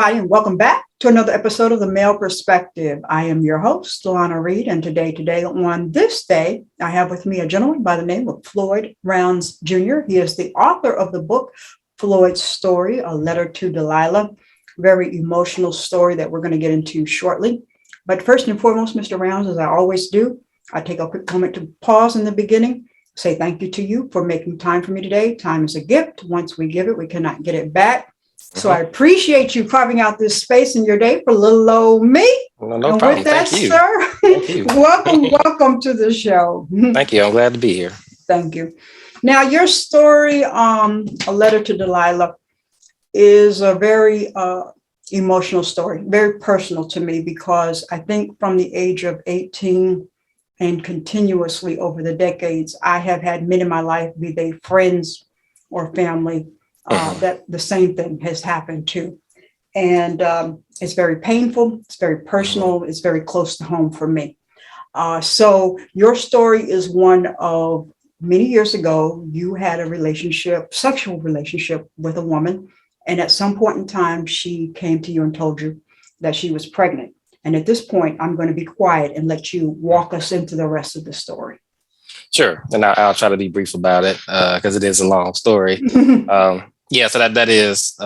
everybody, and welcome back to another episode of The Male Perspective. I am your host, Lana Reid, and today on this day, I have with me a gentleman by the name of Floyd Rounds Jr. He is the author of the book, Floyd's Story, A Letter to Delilah. Very emotional story that we're going to get into shortly. But first and foremost, Mr. Rounds, as I always do, I take a quick moment to pause in the beginning, say thank you to you for making time for me today. Time is a gift. Once we give it, we cannot get it back. So I appreciate you carving out this space in your day for little old me. No problem. With that, Thank you. sir, Thank you. welcome to the show. Thank you. I'm glad to be here. Thank you. Now, your story, A Letter to Delilah, is a very emotional story, very personal to me, because I think from the age of 18 and continuously over the decades, I have had men in my life, be they friends or family, that the same thing has happened to. And it's very painful. It's very personal. It's very close to home for me. So your story is one of many years ago, you had a relationship, sexual relationship with a woman. And at some point in time, she came to you and told you that she was pregnant. And at this point, I'm going to be quiet and let you walk us into the rest of the story. Sure. And I'll try to be brief about it because it is a long story. So that is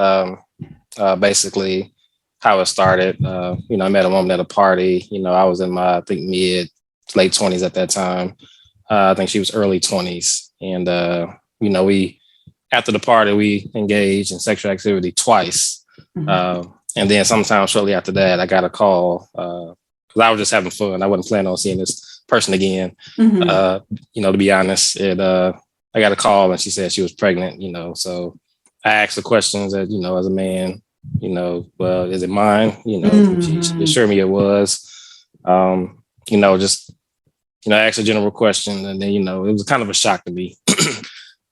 basically how it started. I met a woman at a party. I was in my, I think, late 20s at that time. I think she was early 20s. And, we, after the party, we engaged in sexual activity twice. And then sometime shortly after that, I got a call because I was just having fun. I wasn't planning on seeing this person again, to be honest. And I got a call and she said she was pregnant, so I asked the questions that, as a man, well, is it mine? She assured me it was, I asked a general question and then, it was kind of a shock to me.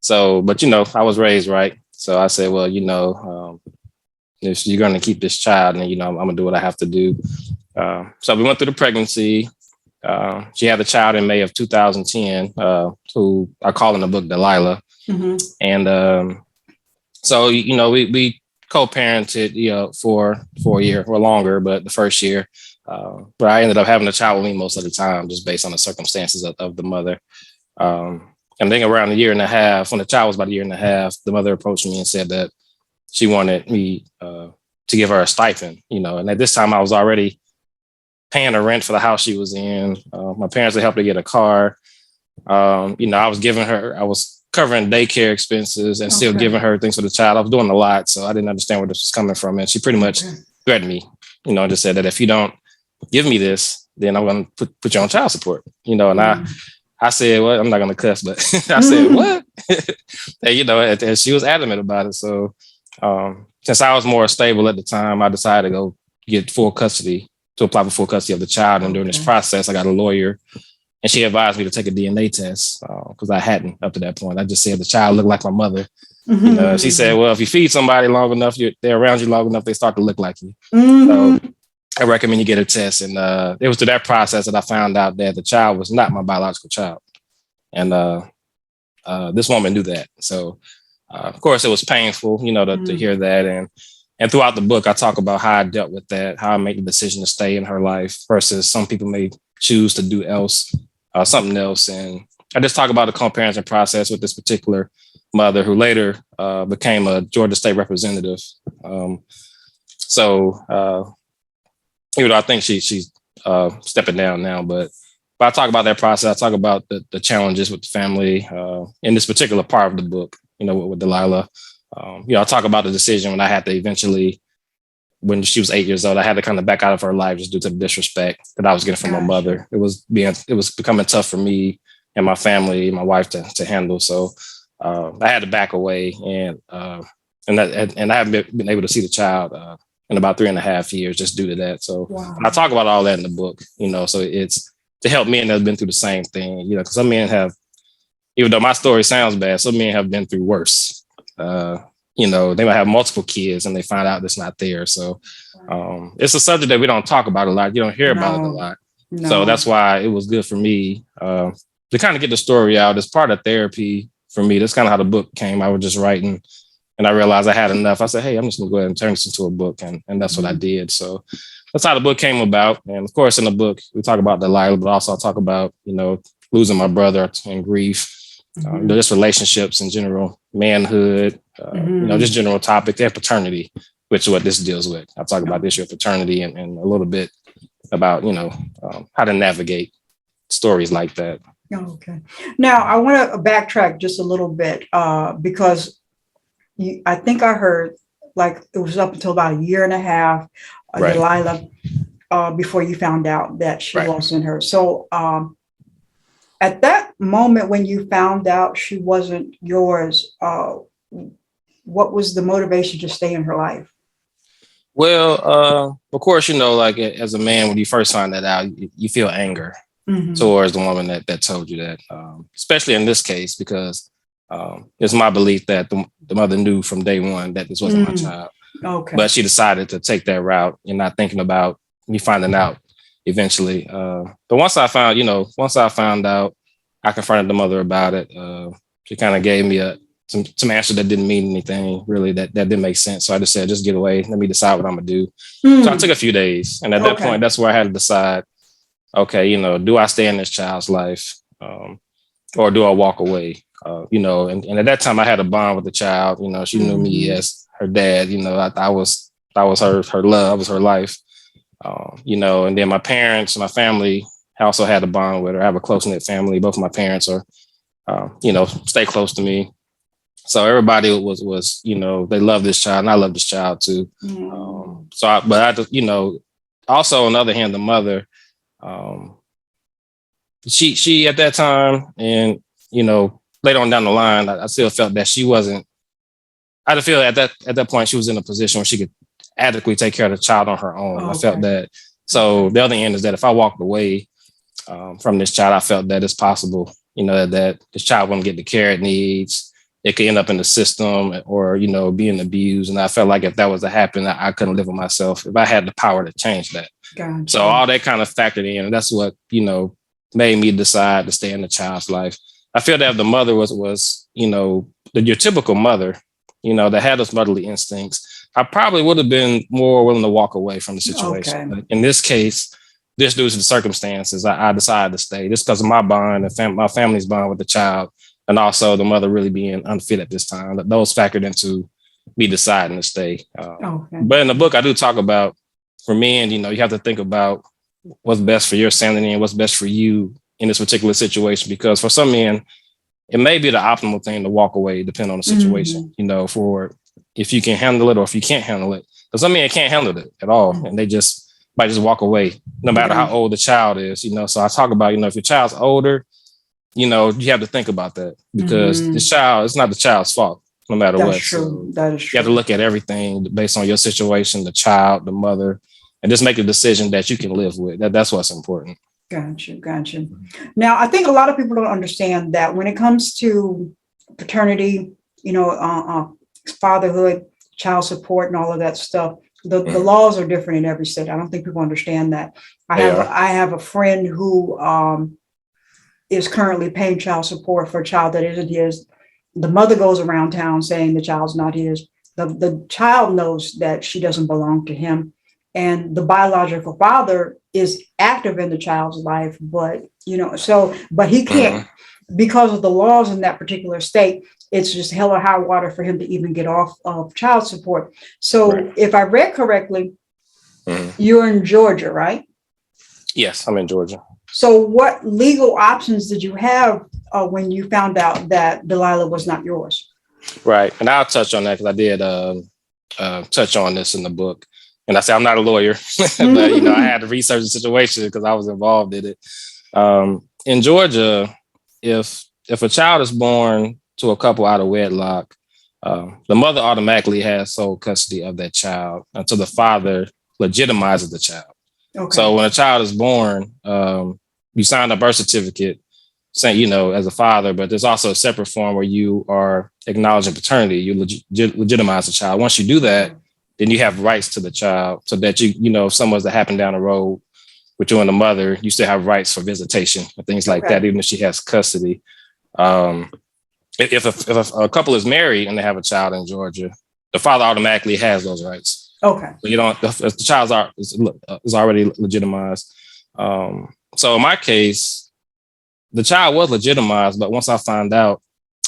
So, but, I was raised right. So I said, well, if you're going to keep this child, then, I'm going to do what I have to do. So we went through the pregnancy. She had a child in May of 2010, who I call in the book Delilah. And so, we co-parented, for a year or longer, but the first year, but I ended up having a child with me most of the time, just based on the circumstances of the mother. And then around a year and a half, when the child was about a year and a half, the mother approached me and said that she wanted me to give her a stipend, and at this time I was already paying her rent for the house she was in. My parents had helped her get a car. I was covering daycare expenses and still giving her things for the child. I was doing a lot, so I didn't understand where this was coming from. And she pretty much threatened me, and just said that if you don't give me this, then I'm going to put you on child support, and I said, well, I'm not going to cuss, but I said, what? And she was adamant about it. So since I was more stable at the time, I decided to go get apply for full custody of the child. And during this process, I got a lawyer and she advised me to take a DNA test because I hadn't up to that point. I just said the child looked like my mother. She said, well, if you feed somebody long enough, they're around you long enough, they start to look like you. So I recommend you get a test. And it was through that process that I found out that the child was not my biological child. And this woman knew that. So, of course, it was painful, to hear that. And throughout the book, I talk about how I dealt with that, how I made the decision to stay in her life versus some people may choose to do something else. And I just talk about the co-parenting process with this particular mother who later became a Georgia state representative. Even though I think she's stepping down now, but I talk about that process. I talk about the challenges with the family in this particular part of the book, with Delilah. I talk about the decision when I had to eventually, when she was 8 years old, I had to kind of back out of her life just due to the disrespect that I was getting from my mother. It was becoming tough for me and my family, my wife to handle. So I had to back away, and I haven't been able to see the child in about 3.5 years just due to that. So I talk about all that in the book, so it's to help men that have been through the same thing, because some men have, even though my story sounds bad, some men have been through worse. They might have multiple kids and they find out it's not there. So it's a subject that we don't talk about a lot. You don't hear about it a lot. No. So that's why it was good for me to kind of get the story out. It's part of therapy for me. That's kind of how the book came. I was just writing and I realized I had enough. I said, hey, I'm just gonna go ahead and turn this into a book. And that's what I did. So that's how the book came about. And of course, in the book, we talk about Delilah, but also I talk about, losing my brother and grief, just relationships in general, manhood, just general topics and paternity, which is what this deals with. I talk about this year paternity and a little bit about, how to navigate stories like that. Okay. Now I want to backtrack just a little bit because I think I heard like it was up until about a year and a half, Right. Delilah, before you found out that she Right. wasn't her. So at that moment when you found out she wasn't yours, what was the motivation to stay in her life? Well, of course, like as a man, when you first find that out, you feel anger towards the woman that told you that, especially in this case, because it's my belief that the mother knew from day one that this wasn't my child. Okay. But she decided to take that route and not thinking about me finding out eventually. But once I found out, I confronted the mother about it. She kind of gave me some answer that didn't mean anything really, that didn't make sense. So I just said, just get away. Let me decide what I'm gonna do. So I took a few days. And at that point, that's where I had to decide, okay, do I stay in this child's life or do I walk away? And at that time I had a bond with the child. She knew me as her dad. I was her love, I was her life. And then my parents, my family also had a bond with her. I have a close-knit family. Both of my parents are, stay close to me. So everybody was, they love this child and I love this child too. Also on the other hand, the mother, she at that time and, later on down the line, I still felt that she wasn't, I feel at that point, she was in a position where she could adequately take care of the child on her own. I felt that. So the other end is that if I walked away from this child, I felt that it's possible, that this child wouldn't get the care it needs. It could end up in the system or, being abused. And I felt like if that was to happen, I couldn't live with myself if I had the power to change that. Gotcha. So all that kind of factored in. And that's what, made me decide to stay in the child's life. I feel that if the mother was your typical mother, that had those motherly instincts, I probably would have been more willing to walk away from the situation. But in this case, just due to the circumstances, I decided to stay just because of my bond and my family's bond with the child. And also the mother really being unfit at this time. Those factored into me deciding to stay. But in the book, I do talk about, for men, you have to think about what's best for your sanity and what's best for you in this particular situation. Because for some men, it may be the optimal thing to walk away, depending on the situation, for if you can handle it or if you can't handle it. Because some men can't handle it at all. And they might just walk away, no matter how old the child is, So I talk about, if your child's older, you have to think about that because this child, it's not the child's fault, no matter what. True. So that is true. You have to look at everything based on your situation, the child, the mother, and just make a decision that you can live with. That's what's important. Gotcha. Now, I think a lot of people don't understand that when it comes to paternity, fatherhood, child support, and all of that stuff, the laws are different in every state. I don't think people understand that. I have a friend who is currently paying child support for a child that isn't his. The mother goes around town saying the child's not his. The child knows that she doesn't belong to him. And the biological father is active in the child's life, but he can't, because of the laws in that particular state, it's just hell or high water for him to even get off of child support. So if I read correctly, you're in Georgia, right? Yes, I'm in Georgia. So what legal options did you have when you found out that Delilah was not yours? Right. And I'll touch on that because I did touch on this in the book. And I say I'm not a lawyer, but, I had to research the situation because I was involved in it. In Georgia, if a child is born to a couple out of wedlock, the mother automatically has sole custody of that child until the father legitimizes the child. So when a child is born, you sign a birth certificate saying, as a father, but there's also a separate form where you are acknowledging paternity. You legitimize the child. Once you do that, then you have rights to the child so that if something was to happen down the road with you and the mother, you still have rights for visitation and things like that, even if she has custody. And if a couple is married and they have a child in Georgia, the father automatically has those rights. Okay. So you don't, if the child is already legitimized. So in my case, the child was legitimized, but once I found out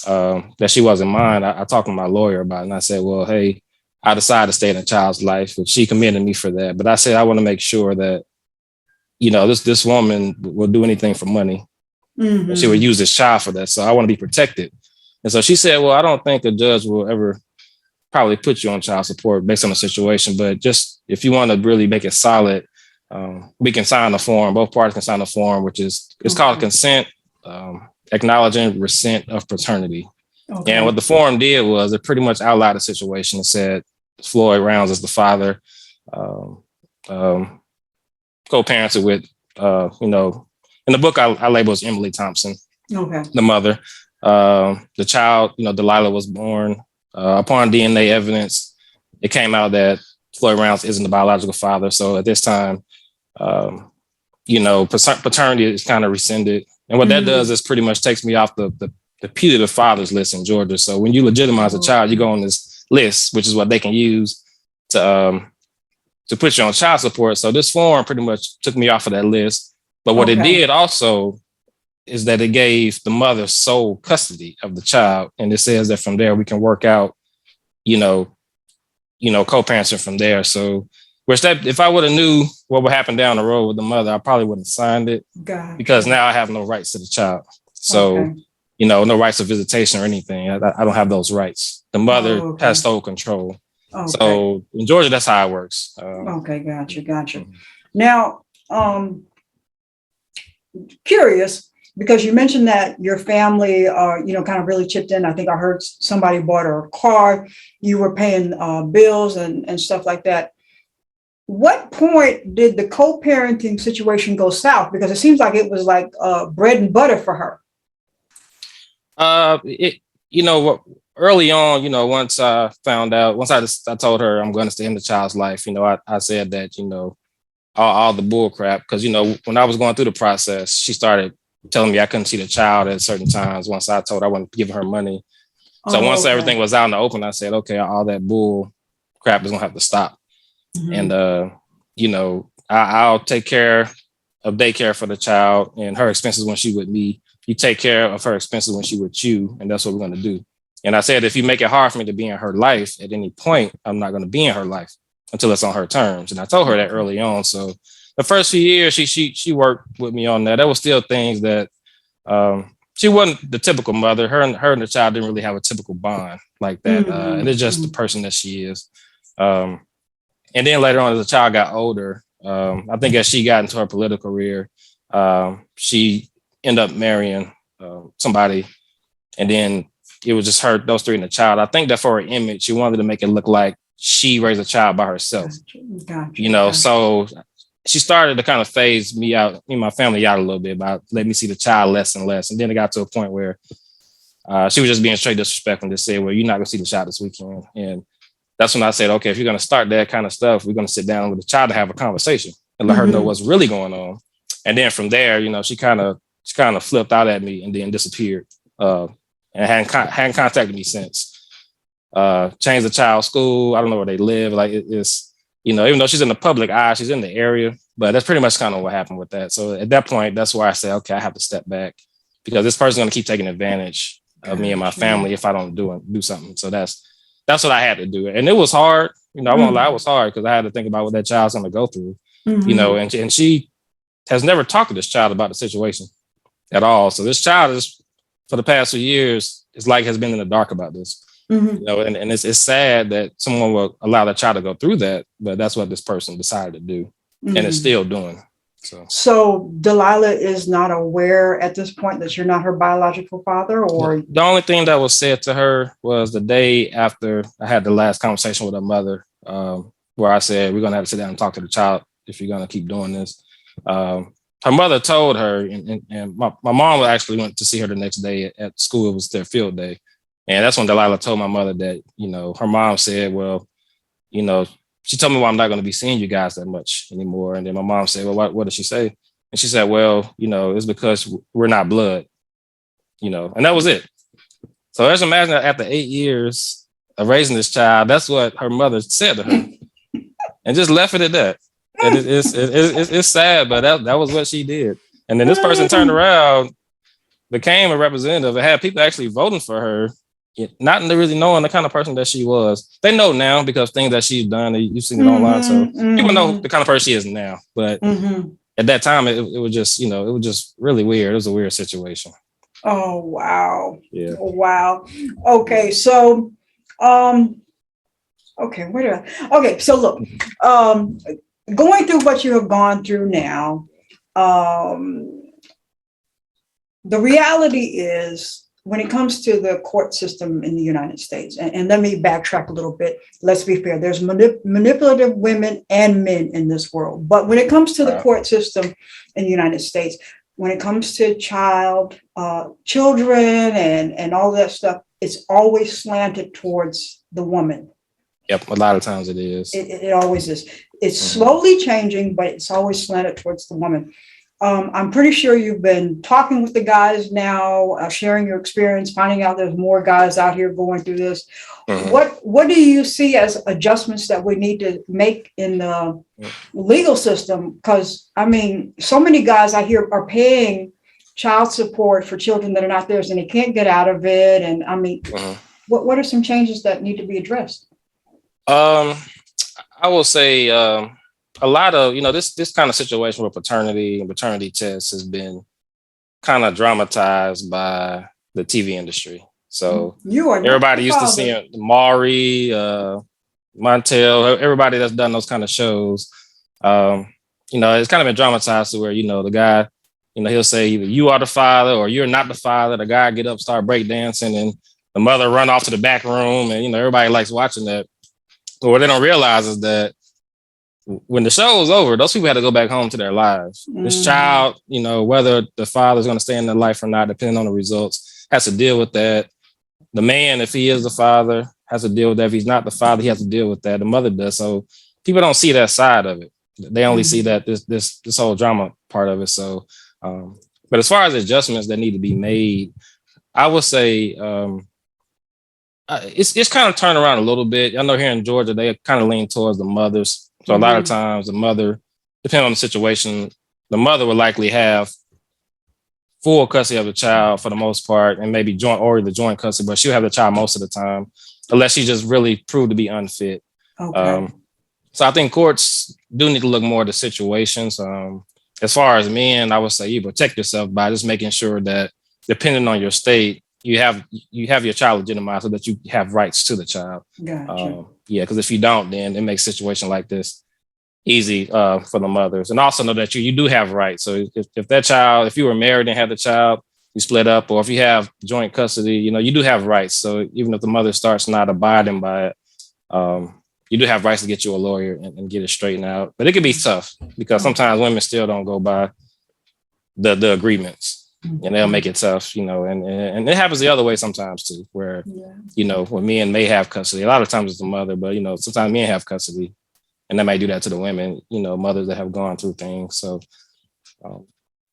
that she wasn't mine, I talked to my lawyer about it, and I said, well, hey, I decided to stay in a child's life, but she commended me for that. But I said, I want to make sure that, this woman will do anything for money. Mm-hmm. And she would use this child for that. So I want to be protected. And so she said, well, I don't think a judge will ever probably put you on child support based on the situation. But just if you want to really make it solid, we can sign the form. Both parties can sign the form, which is, it's called consent, acknowledging resent of paternity. Okay. And what the form did was it pretty much outlined the situation. It said Floyd Rounds is the father, co-parented with, in the book I label as Emily Thompson, the mother. The child, Delilah, was born. Upon DNA evidence, it came out that Floyd Rounds isn't the biological father. So at this time, paternity is kind of rescinded. And what that does is pretty much takes me off the putative fathers list in Georgia. So when you legitimize a child, you go on this list, which is what they can use to put you on child support. So this form pretty much took me off of that list. But what it did also is that it gave the mother sole custody of the child. And it says that from there we can work out, co-parenting from there. So if I would have knew what would happen down the road with the mother, I probably wouldn't have signed it because now I have no rights to the child. So, no rights of visitation or anything. I don't have those rights. The mother has sole control. Okay. So in Georgia, that's how it works. Gotcha. Now, curious, because you mentioned that your family kind of really chipped in. I think I heard somebody bought her a car. You were paying bills and stuff like that. What point did the co-parenting situation go south? Because it seems like it was like bread and butter for her. Early on, once I found out, I told her I'm going to stay in the child's life, I said that, all the bull crap. Because, when I was going through the process, she started telling me I couldn't see the child at certain times. Once I told her I wasn't giving her money. So once everything was out in the open, I said, okay, all that bull crap is going to have to stop. Mm-hmm. And, I'll take care of daycare for the child and her expenses when she with me. You take care of her expenses when she with you. And that's what we're going to do. And I said, if you make it hard for me to be in her life at any point, I'm not going to be in her life until it's on her terms. And I told her that early on. So the first few years, she worked with me on that. There was still things that she wasn't the typical mother. Her and the child didn't really have a typical bond like that. And it's just the person that she is. And then later on, as the child got older, I think as she got into her political career, she ended up marrying somebody. And then it was just her, those three, and the child. I think that for her image, she wanted to make it look like she raised a child by herself. Gotcha. So she started to kind of phase me out, my family out a little bit about let me see the child less and less. And then it got to a point where she was just being straight disrespectful and just said, well, you're not going to see the child this weekend. And that's when I said, okay, if you're going to start that kind of stuff, we're going to sit down with the child to have a conversation and let her know what's really going on. And then from there, she kind of flipped out at me and then disappeared. And hadn't contacted me since. Changed the child's school. I don't know where they live. Like it's, even though she's in the public eye, she's in the area. But that's pretty much kind of what happened with that. So at that point, that's where I said, okay, I have to step back because this person's going to keep taking advantage of me and my family if I don't do something. So that's what I had to do. And it was hard. I won't lie, it was hard because I had to think about what that child's going to go through. And she has never talked to this child about the situation at all. So this child is, for the past few years, it's like has been in the dark about this, and it's sad that someone will allow the child to go through that, but that's what this person decided to do, and it's still doing. So Delilah is not aware at this point that you're not her biological father, or the only thing that was said to her was the day after I had the last conversation with her mother, where I said, we're going to have to sit down and talk to the child if you're going to keep doing this. Her mother told her, and my mom actually went to see her the next day at school. It was their field day. And that's when Delilah told my mother that, her mom said, well, she told me, well, I'm not going to be seeing you guys that much anymore. And then my mom said, well, what did she say? And she said, well, it's because we're not blood, and that was it. So just imagine that after 8 years of raising this child, that's what her mother said to her, and just left it at that. And it's sad, but that was what she did. And then this person turned around, became a representative, and had people actually voting for her, not really knowing the kind of person that she was. They know now because things that she's done, you've seen it online, so people know the kind of person she is now. But at that time, it was just, it was just really weird. It was a weird situation. Oh, wow. Yeah. Oh, wow. Okay. So, okay, so look, going through what you have gone through now, the reality is when it comes to the court system in the United States, and let me backtrack a little bit. Let's be fair. There's manipulative women and men in this world. But when it comes to the court system in the United States, when it comes to children and all that stuff, it's always slanted towards the woman. Yep, a lot of times it is. It always is. It's slowly changing, but it's always slanted towards the woman. I'm pretty sure you've been talking with the guys now, sharing your experience, finding out there's more guys out here going through this. What do you see as adjustments that we need to make in the legal system? Because, I mean, so many guys I hear are paying child support for children that are not theirs and they can't get out of it. And I mean, what are some changes that need to be addressed? I will say a lot of, this kind of situation with paternity and paternity tests has been kind of dramatized by the TV industry. So everybody used to see Maury, Montel, everybody that's done those kind of shows. It's kind of been dramatized to where, the guy, he'll say either you are the father or you're not the father. The guy get up, start breakdancing, and the mother run off to the back room. And, everybody likes watching that. But what they don't realize is that when the show is over, those people had to go back home to their lives. This child, whether the father's going to stay in their life or not, depending on the results, has to deal with that. The man, if he is the father, has to deal with that. If he's not the father, he has to deal with that. The mother does. So people don't see that side of it. They only see that this whole drama part of it. So, but as far as adjustments that need to be made, I would say it's kind of turned around a little bit. I know here in Georgia, they kind of lean towards the mothers. So a lot of times the mother, depending on the situation, the mother would likely have full custody of the child for the most part, and maybe joint custody, but she'll have the child most of the time, unless she just really proved to be unfit. Okay. So I think courts do need to look more at the situations. As far as men, I would say you protect yourself by just making sure that, depending on your state, you have your child legitimized so that you have rights to the child. Gotcha. Because if you don't, then it makes a situation like this easy for the mothers. And also know that you do have rights. So if that child, if you were married and had the child, you split up, or if you have joint custody, you do have rights. So even if the mother starts not abiding by it, you do have rights to get you a lawyer and get it straightened out. But it can be tough because sometimes women still don't go by the agreements. And they'll make it tough, and it happens the other way sometimes too, where, when men may have custody, a lot of times it's the mother, but, sometimes men have custody and they might do that to the women, mothers that have gone through things. So,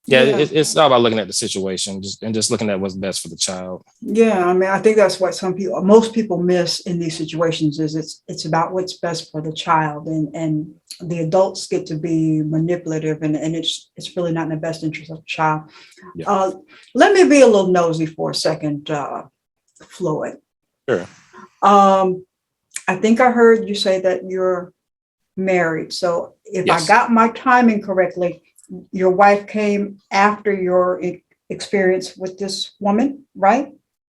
it's all about looking at the situation and just looking at what's best for the child. Yeah. I mean, I think that's what most people miss in these situations is it's about what's best for the child, and the adults get to be manipulative and it's really not in the best interest of the child. Yeah. Let me be a little nosy for a second, Floyd. Sure. I think I heard you say that you're married. So if I got my timing correctly, your wife came after your experience with this woman, right?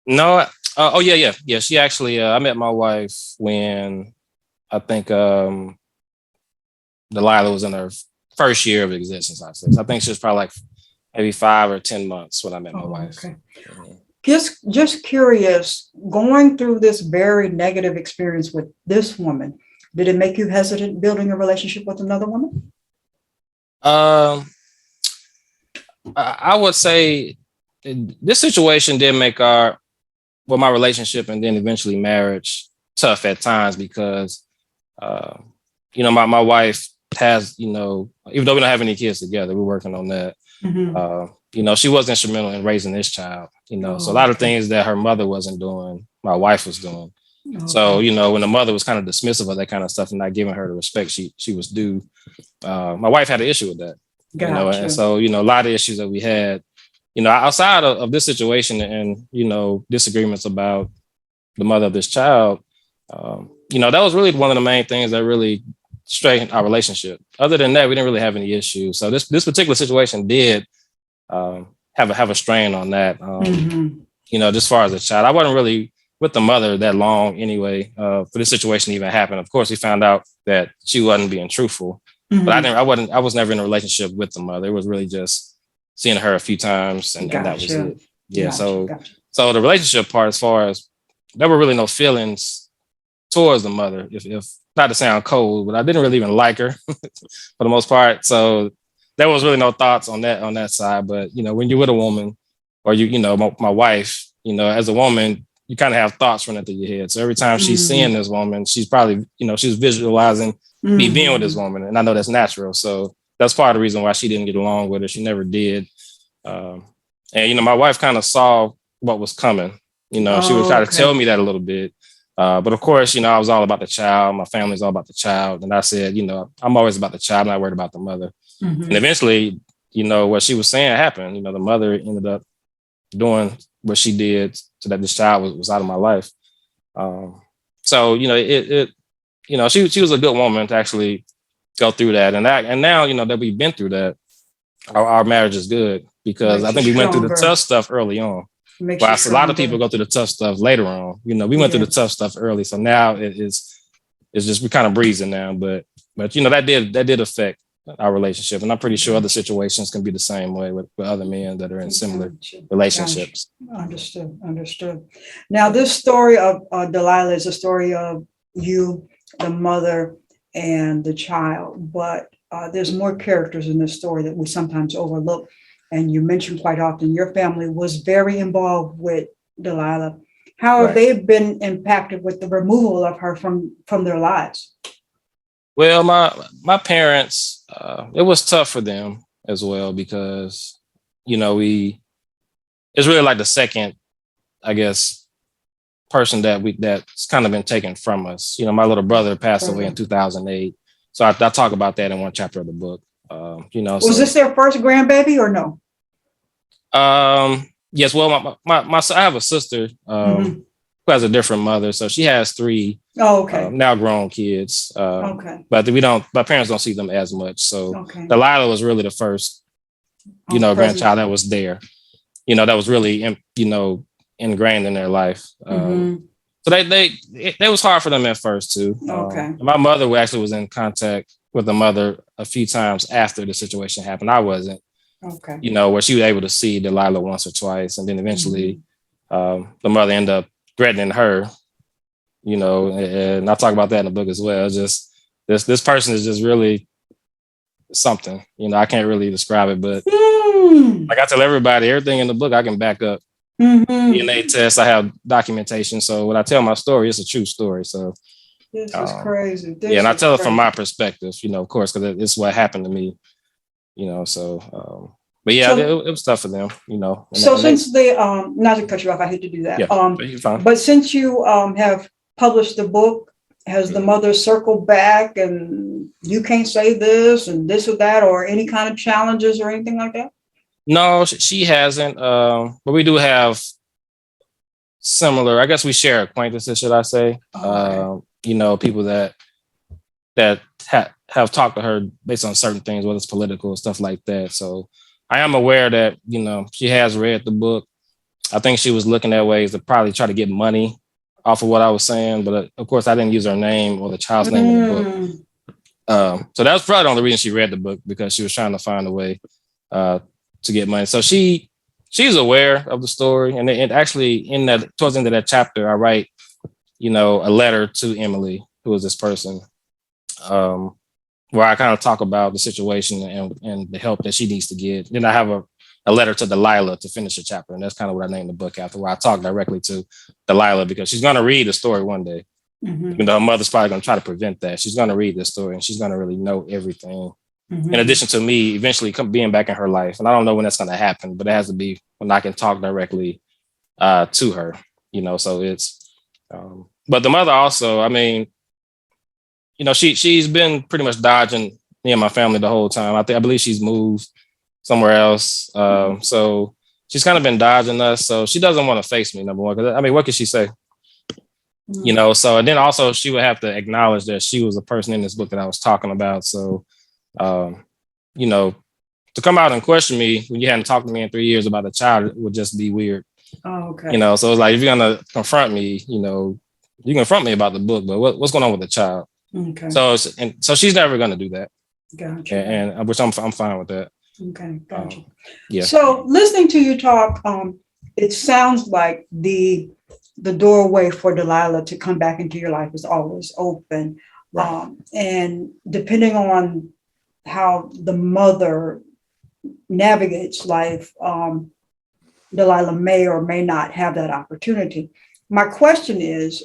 No. Yeah. She actually, I met my wife when I think Delilah was in her first year of existence. I think she was probably like maybe 5 or 10 months when I met my wife. Okay. Just curious, going through this very negative experience with this woman, did it make you hesitant building a relationship with another woman? I would say this situation did make my relationship and then eventually marriage tough at times because, my wife has, even though we don't have any kids together, we're working on that. she was instrumental in raising this child, so a Oh, lot of okay. things that her mother wasn't doing, my wife was doing. So, Okay. when the mother was kind of dismissive of that kind of stuff and not giving her the respect she was due, my wife had an issue with that, and Gotcha. so, a lot of issues that we had, outside of this situation and, disagreements about the mother of this child, that was really one of the main things that really straightened our relationship. Other than that, we didn't really have any issues. So this particular situation did have a strain on that. Just as far as a child, I wasn't really with the mother that long anyway for this situation to even happen. Of course, we found out that she wasn't being truthful, but I was never in a relationship with the mother. It was really just seeing her a few times, and that was Gotcha. it. Yeah. Gotcha. So the relationship part, as far as there were really no feelings towards the mother, if not to sound cold, but I didn't really even like her for the most part. So there was really no thoughts on that side. But when you're with a woman, or my wife, as a woman, you kind of have thoughts running through your head. So every time she's seeing this woman, she's probably, she's visualizing me being with this woman, and I know that's natural. So that's part of the reason why she didn't get along with her. She never did. And my wife kind of saw what was coming. She would try to tell me that a little bit. But of course, I was all about the child. My family's all about the child. And I said, I'm always about the child. I'm not worried about the mother. And eventually, what she was saying happened. The mother ended up doing what she did so that this child was out of my life. So, she was a good woman to actually go through that. And now, that we've been through that, our marriage is good because I think we went through the tough stuff early on. Well, a lot of people go through the tough stuff later on. We went through the tough stuff early, so now it's just we're kind of breezing now. But that did affect our relationship, and I'm pretty sure other situations can be the same way with other men that are in similar relationships. Understood. Now, this story of Delilah is a story of you, the mother, and the child, but there's more characters in this story that we sometimes overlook. And you mentioned quite often your family was very involved with Delilah. How have they been impacted with the removal of her from their lives? Well, my parents, it was tough for them as well because, it's really like the second, I guess, person that's kind of been taken from us. My little brother passed away in 2008. So I talk about that in one chapter of the book. Was this their first grandbaby or no? Yes. Well, I have a sister who has a different mother, so she has three now grown kids. But my parents don't see them as much. So Delilah was really the first, grandchild that was there. That was really, ingrained in their life. So it was hard for them at first too. My mother actually was in contact with the mother a few times after the situation happened. I wasn't. Where she was able to see Delilah once or twice, and then eventually the mother ended up threatening her. And I talk about that in the book as well. Just this person is just really something. I can't really describe it, but like I tell everybody, everything in the book I can back up. DNA tests, I have documentation. So when I tell my story, it's a true story. So this is crazy. And I tell it from my perspective, of course, because it's what happened to me. But yeah, it was tough for them, So since they, not to cut you off, I hate to do that. Yeah, but since you have published the book, has the mother circled back and you can't say this and this or that, or any kind of challenges or anything like that? No, she hasn't. But we do have similar, I guess we share acquaintances, should I say? People that have talked to her based on certain things, whether it's political stuff like that. So I am aware that, she has read the book. I think she was looking at ways to probably try to get money off of what I was saying. But of course, I didn't use her name or the child's name in the book. So that was probably the only reason she read the book, because she was trying to find a way to get money. So she's aware of the story. And actually towards the end of that chapter, I write, a letter to Emily, who was this person, where I kind of talk about the situation and the help that she needs to get. Then I have a letter to Delilah to finish the chapter. And that's kind of what I named the book after, where I talk directly to Delilah, because she's going to read the story one day. Even though her mother's probably going to try to prevent that. She's going to read this story and she's going to really know everything in addition to me eventually being back in her life. And I don't know when that's going to happen, but it has to be when I can talk directly to her, so it's, but the mother also, I mean, she's been pretty much dodging me and my family the whole time. I believe she's moved somewhere else. So she's kind of been dodging us. So she doesn't want to face me, number one. 'Cause, I mean, what could she say? So, and then also she would have to acknowledge that she was a person in this book that I was talking about. So, to come out and question me when you hadn't talked to me in 3 years about a child would just be weird. Oh, okay. So it's like, if you're going to confront me, you can confront me about the book, but what's going on with the child? Okay. So she's never going to do that. Gotcha. And which I'm fine with that. Okay. Gotcha. Yeah. So listening to you talk, it sounds like the doorway for Delilah to come back into your life is always open. Right. And depending on how the mother navigates life, Delilah may or may not have that opportunity. My question is,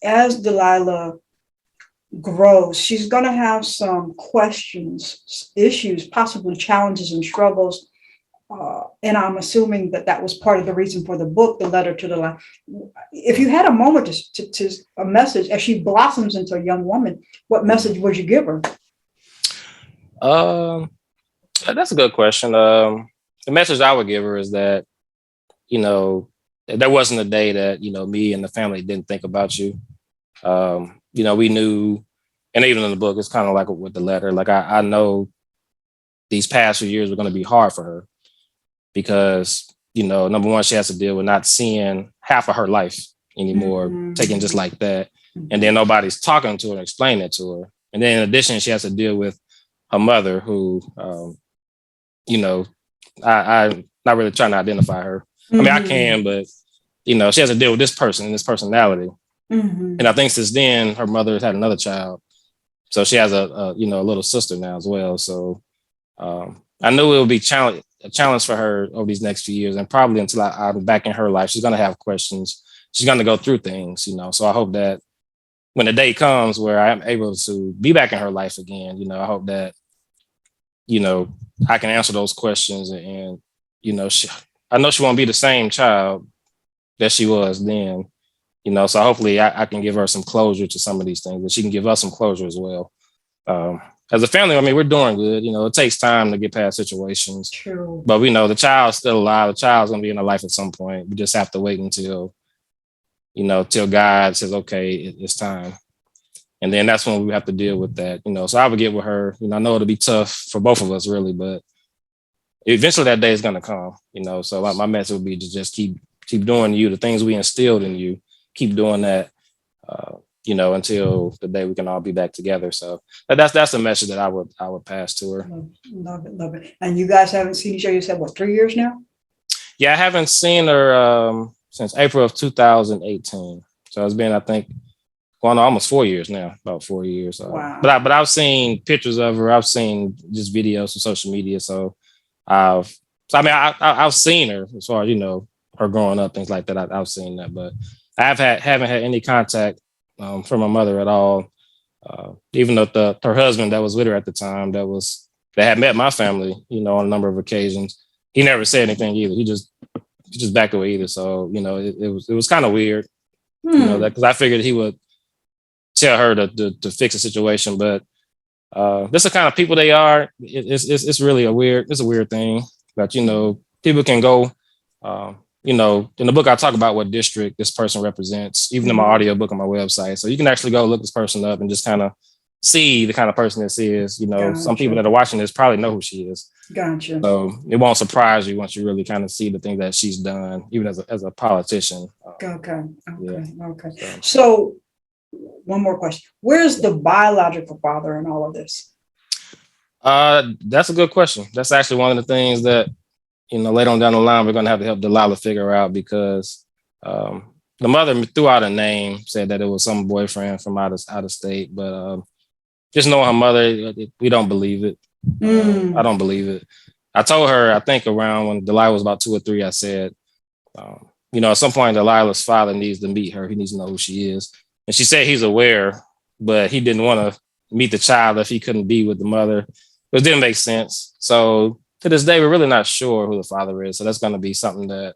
as Delilah grows, she's going to have some questions, issues, possibly challenges and struggles. And I'm assuming that was part of the reason for the book, The Letter to Delilah. If you had a moment to a message as she blossoms into a young woman, what message would you give her? That's a good question. The message I would give her is that, there wasn't a day that, me and the family didn't think about you. We knew, and even in the book, it's kind of like with the letter, like I know these past few years were going to be hard for her because, number one, she has to deal with not seeing half of her life anymore, taken just like that. And then nobody's talking to her and explaining it to her. And then in addition, she has to deal with her mother who, I'm not really trying to identify her. I mean, I can, but, she has to deal with this person and this personality. And I think since then, her mother has had another child. So she has a little sister now as well. So I knew it would be a challenge for her over these next few years. And probably until I'm back in her life, she's going to have questions. She's going to go through things, So I hope that when the day comes where I'm able to be back in her life again, I hope that, I can answer those questions. And I know she won't be the same child that she was then. So hopefully I can give her some closure to some of these things, and she can give us some closure as well. As a family, I mean, we're doing good. It takes time to get past situations. True. But we know the child's still alive. The child's going to be in our life at some point. We just have to wait until God says, okay, it's time. And then that's when we have to deal with that. So I would get with her. I know it'll be tough for both of us, really, but eventually that day is going to come. So my message would be to just keep doing the things we instilled in you. Keep doing that, until the day we can all be back together. So that's a message that I would pass to her. Love it. And you guys haven't seen each other, you said, 3 years now? Yeah, I haven't seen her since April of 2018. So it's been, I think, almost 4 years now, about 4 years. Wow. But I've seen pictures of her. I've seen just videos on social media. So I've seen her as far as, her growing up, things like that. I've seen that, but I haven't had any contact from my mother at all. Even though her husband that was with her at the time that had met my family, on a number of occasions, he never said anything either. He just backed away either. So it was kind of weird, that because I figured he would tell her to fix the situation, but this is the kind of people they are. It's really a weird thing that people can go. In the book, I talk about what district this person represents, even in my audio book on my website. So you can actually go look this person up and just kind of see the kind of person this is. Gotcha. Some people that are watching this probably know who she is. Gotcha. So it won't surprise you once you really kind of see the things that she's done, even as a politician. Okay. Yeah. Okay. So one more question. Where's the biological father in all of this? That's a good question. That's actually one of the things that, later on down the line, we're going to have to help Delilah figure out, because the mother threw out a name, said that it was some boyfriend from out of state. But just knowing her mother, we don't believe it. I don't believe it. I told her, I think around when Delilah was about 2 or 3, I said, at some point, Delilah's father needs to meet her. He needs to know who she is. And she said he's aware, but he didn't want to meet the child if he couldn't be with the mother. It didn't make sense. So to this day, we're really not sure who the father is. So that's going to be something that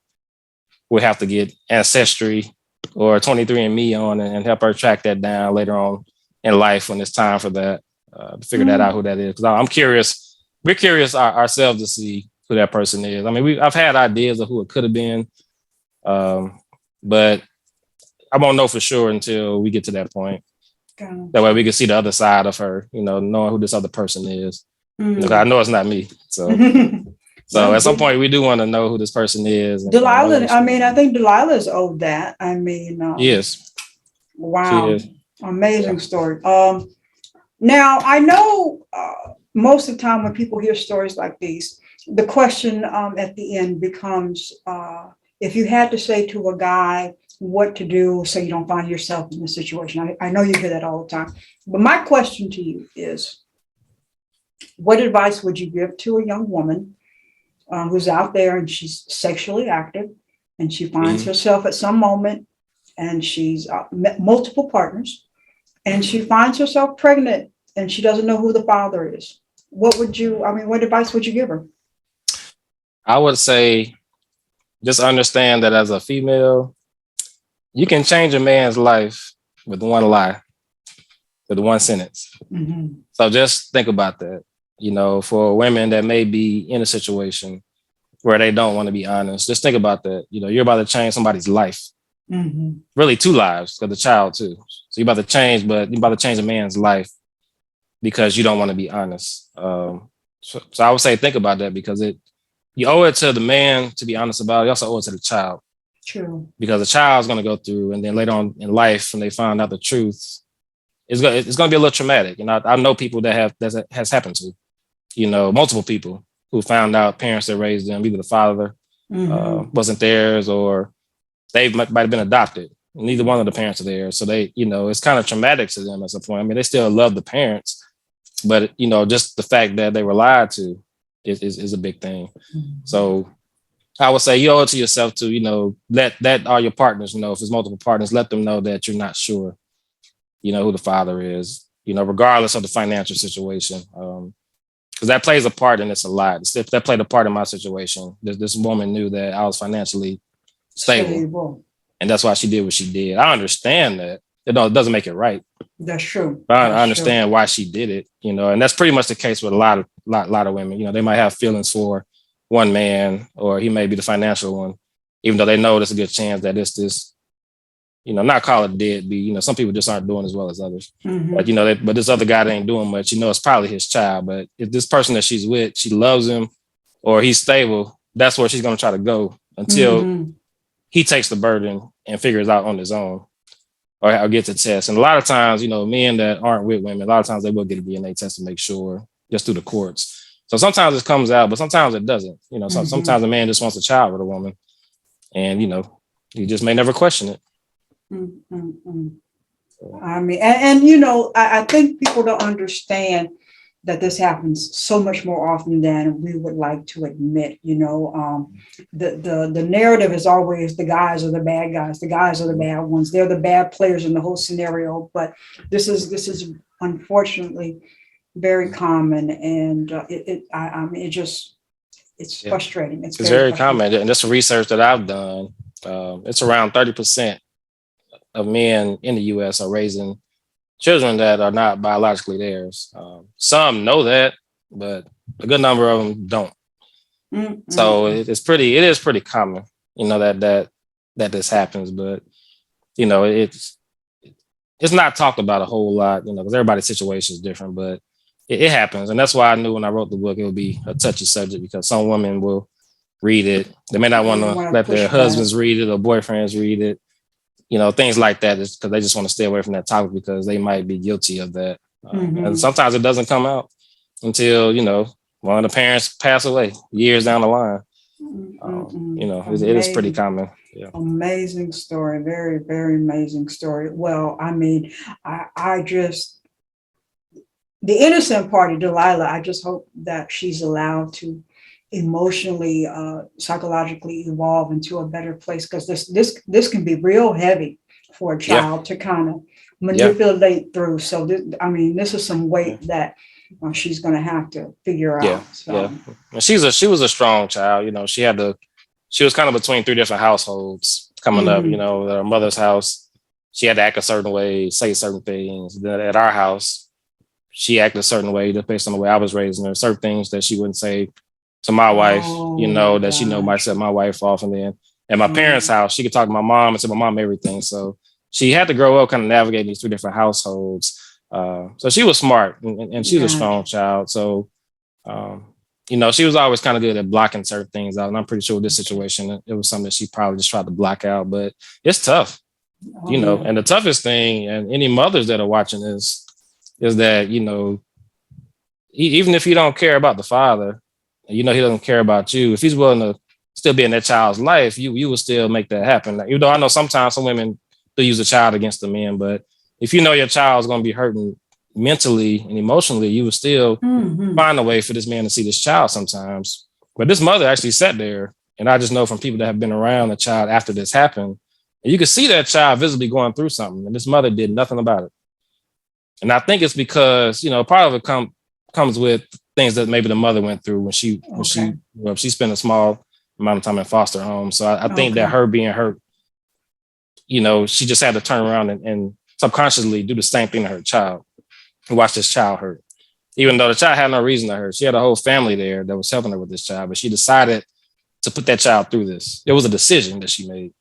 we'll have to get Ancestry or 23andMe on and help her track that down later on in life when it's time for that, to figure that out, who that is. Because I'm curious. We're curious ourselves to see who that person is. I mean, I've had ideas of who it could have been, but I won't know for sure until we get to that point. Gotcha. That way we can see the other side of her, knowing who this other person is. I know it's not me. So at some point we do want to know who this person is. Delilah, I think Delilah is owed that. I mean, yes. Wow. Is. Amazing story. Now I know most of the time when people hear stories like these, the question at the end becomes, if you had to say to a guy what to do so you don't find yourself in this situation. I know you hear that all the time. But my question to you is, what advice would you give to a young woman who's out there and she's sexually active and she finds herself at some moment and she's met multiple partners and she finds herself pregnant and she doesn't know who the father is? What advice would you give her? I would say just understand that as a female, you can change a man's life with one lie, with one sentence. Mm-hmm. So just think about that. For women that may be in a situation where they don't want to be honest, just think about that. You're about to change somebody's life. Mm-hmm. Really 2 lives, because the child too. So you're about to change a man's life because you don't want to be honest. So I would say think about that, because you owe it to the man to be honest about it. You also owe it to the child. True. Because the child's going to go through, and then later on in life, when they find out the truth, it's going to be a little traumatic. I know people that has happened to, multiple people who found out parents that raised them, either the father wasn't theirs, or they might have been adopted. Neither one of the parents are there. So they, it's kind of traumatic to them at some point. I mean, they still love the parents, but, just the fact that they were lied to is a big thing. Mm-hmm. So I would say you owe it to yourself to, let all your partners know. If it's multiple partners, let them know that you're not sure, who the father is, regardless of the financial situation. Because that plays a part in this a lot. That played a part in my situation. This woman knew that I was financially stable. And that's why she did what she did. I understand that. It doesn't make it right. That's true. But I understand why she did it, and that's pretty much the case with a lot of women. They might have feelings for one man, or he may be the financial one, even though they know there's a good chance that it's this, not call it deadbeat. Some people just aren't doing as well as others. Mm-hmm. But this other guy that ain't doing much, it's probably his child. But if this person that she's with, she loves him, or he's stable, that's where she's going to try to go until he takes the burden and figures out on his own, or gets a test. And a lot of times, men that aren't with women, a lot of times they will get a DNA test to make sure, just through the courts. So sometimes it comes out, but sometimes it doesn't. Sometimes a man just wants a child with a woman, and he just may never question it. I mean, I think people don't understand that this happens so much more often than we would like to admit. The narrative is always the guys are the bad guys, the guys are the bad ones, they're the bad players in the whole scenario. But this is unfortunately very common, and it's frustrating. It's very common, and that's the research that I've done. It's around 30% of men in the U.S. are raising children that are not biologically theirs. Some know that, but a good number of them don't. Mm-hmm. So it is pretty common, that this happens, but it's not talked about a whole lot, because everybody's situation is different, but it happens. And that's why I knew when I wrote the book, it would be a touchy subject, because some women will read it. They may not want to let their husbands read it or boyfriends read it, things like that, because they just want to stay away from that topic because they might be guilty of that. And sometimes it doesn't come out until, one of the parents pass away years down the line. It is pretty common. Yeah. Amazing story. Very, very amazing story. Well, I mean, I just, the innocent party, Delilah, I just hope that she's allowed to emotionally, psychologically evolve into a better place, because this can be real heavy for a child to kind of manipulate through. So this is some weight that she's going to have to figure Yeah, out. So, yeah. And she was a strong child. You know, she was kind of between three different households coming up. You mhm. know, at her mother's house, she had to act a certain way, say certain things. Then at our house, she acted a certain way just based on the way I was raised. And there are certain things that she wouldn't say to my wife, you Oh my know, that she know might gosh. set my wife off. And then at my parents' Mm, house, she could talk to my mom and tell my mom everything. So she had to grow up kind of navigating these three different households. So she was smart and she was a strong gotcha. child. So um, you know, she was always kind of good at blocking certain things out. And I'm pretty sure with this Okay. situation, it was something that she probably just tried to block out. But it's tough, Oh you know. yeah. And the toughest thing, and any mothers that are watching this, is that, you know, even if you don't care about the father, you know, he doesn't care about you. If he's willing to still be in that child's life, you will still make that happen. Even though I know sometimes some women do use a child against the men, but if you know your child's going to be hurting mentally and emotionally, you will still Hmm. find a way for this man to see this child sometimes. But this mother actually sat there, and I just know from people that have been around the child after this happened, and you could see that child visibly going through something, and this mother did nothing about it. And I think it's because, you know, part of it comes with things that maybe the mother went through when Okay. she spent a small amount of time in foster home. So I think that Okay. her being hurt, you know, she just had to turn around and subconsciously do the same thing to her child and watch this child hurt. Even though the child had no reason to hurt, she had a whole family there that was helping her with this child, but she decided to put that child through this. It was a decision that she made,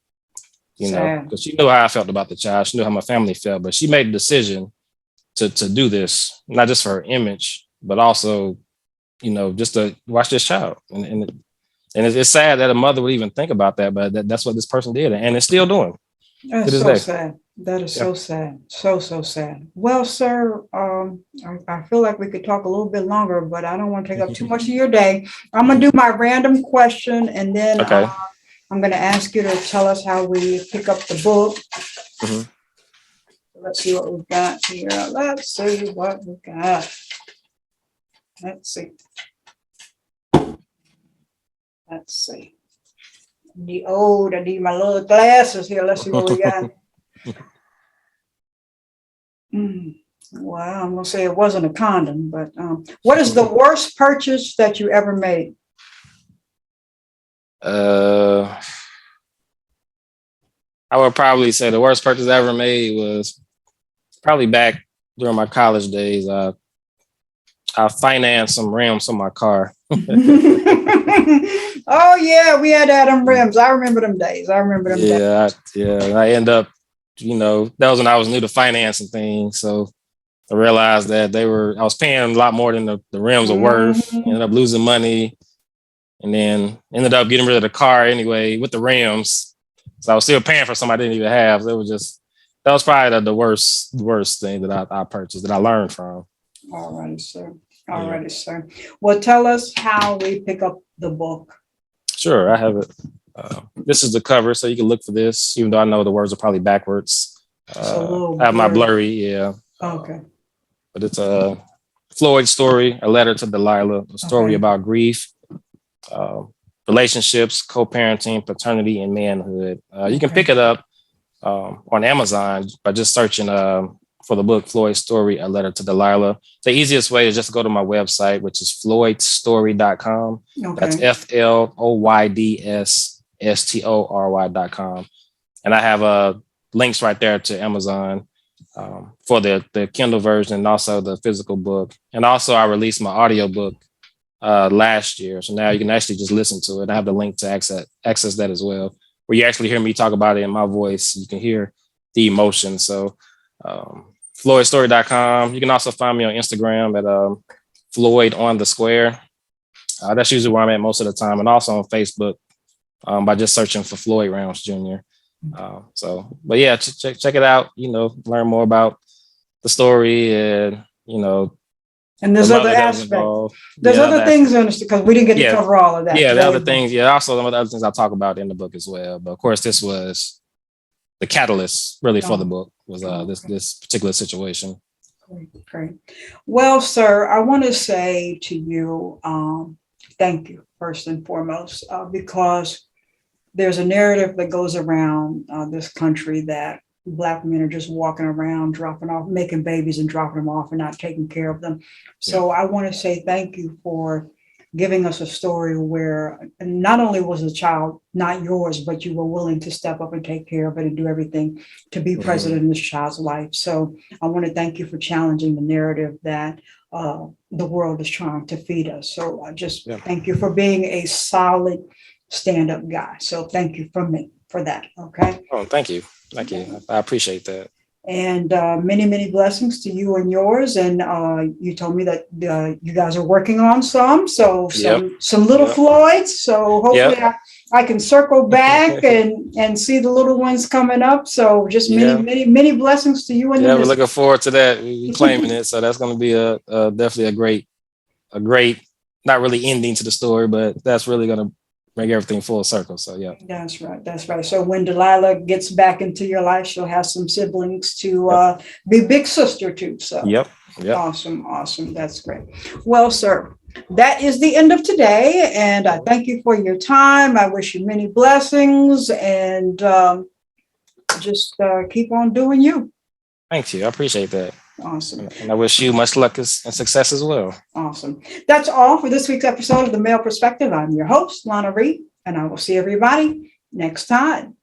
you know, Sad. because she knew how I felt about the child. She knew how my family felt, but she made the decision to do this, not just for her image, but also, you know, just to watch this child. And it's sad that a mother would even think about that, but that's what this person did, and it's still doing to That's this so day. sad. That is Yeah. so sad. So, so sad. Well, sir, I feel like we could talk a little bit longer, but I don't want to take up too much of your day. I'm going to do my random question, and then Okay. I'm going to ask you to tell us how we pick up the book. Mhm. Let's see what we've got here. Let's see what we got. Let's see. Let's see. I need my little glasses here. Let's see what we got. Well, I'm gonna say it wasn't a condom, but what is the worst purchase that you ever made? uh, I would probably say the worst purchase I ever made was probably back during my college days. I financed some rims on my car. Oh yeah, we had Adam rims. I remember them days. I remember them days. I end up, you know, that was when I was new to financing things. So I realized that I was paying a lot more than the rims are worth. Ended up Mhm. losing money, and then ended up getting rid of the car anyway with the rims. So I was still paying for something I didn't even have. So it was just, that was probably worst thing that I purchased that I learned from. All righty, sir. All Yeah. righty, sir. Well, tell us how we pick up the book. Sure, I have it. This is the cover, so you can look for this, even though I know the words are probably backwards. It's a little I have my blurry. blurry, yeah. Okay. But it's a Floyd story, a letter to Delilah, a story Okay. about grief, uh, relationships, co-parenting, paternity, and manhood. You can Okay. pick it up on Amazon by just searching for the book Floyd's Story, A Letter to Delilah. The easiest way is just to go to my website, which is floydstory.com. That's Okay. FLOYDSSTORY.com. And I have links right there to Amazon for the Kindle version and also the physical book. And also I released my audiobook last year. So now you can actually just listen to it. I have the link to access that as well, where you actually hear me talk about it in my voice. You can hear the emotion. So floydstory.com. You can also find me on Instagram at Floyd on the Square. That's usually where I'm at most of the time. And also on Facebook by just searching for Floyd Rounds Jr. But yeah, check it out, you know, learn more about the story and, you know, And the there's other mother that was aspects. involved. There's Yeah, the other things in this because we didn't get to yeah, cover all of that yeah, the today. other things. Yeah, also some of the other things I talk about in the book as well. But of course, this was the catalyst really for the Oh, book was okay. this particular situation. Great, great. Well, sir, I want to say to you, thank you first and foremost, because there's a narrative that goes around this country that Black men are just walking around, dropping off, making babies and dropping them off and not taking care of them. So I want to say thank you for giving us a story where not only was the child not yours, but you were willing to step up and take care of it and do everything to be present in this child's life. So I want to thank you for challenging the narrative that the world is trying to feed us. So I just thank you for being a solid stand-up guy. So thank you from me for that. Okay. Oh, thank you. Thank you. I appreciate that. And many, many blessings to you and yours. And you told me that you guys are working on some little Floyds. So hopefully I can circle back and see the little ones coming up. So just many, many blessings to you and we're looking forward to that. We're claiming it. So that's going to be definitely a great, not really ending to the story, but that's really going to make everything full circle. So that's right. So when Delilah gets back into your life, she'll have some siblings to be big sister to. So awesome. That's great. Well, sir, that is the end of today, and I thank you for your time. I wish you many blessings, and just keep on doing you. Thank you. I appreciate that. Awesome. And I wish you much luck and success as well. Awesome. That's all for this week's episode of The Male Perspective. I'm your host, Lana Reid, and I will see everybody next time.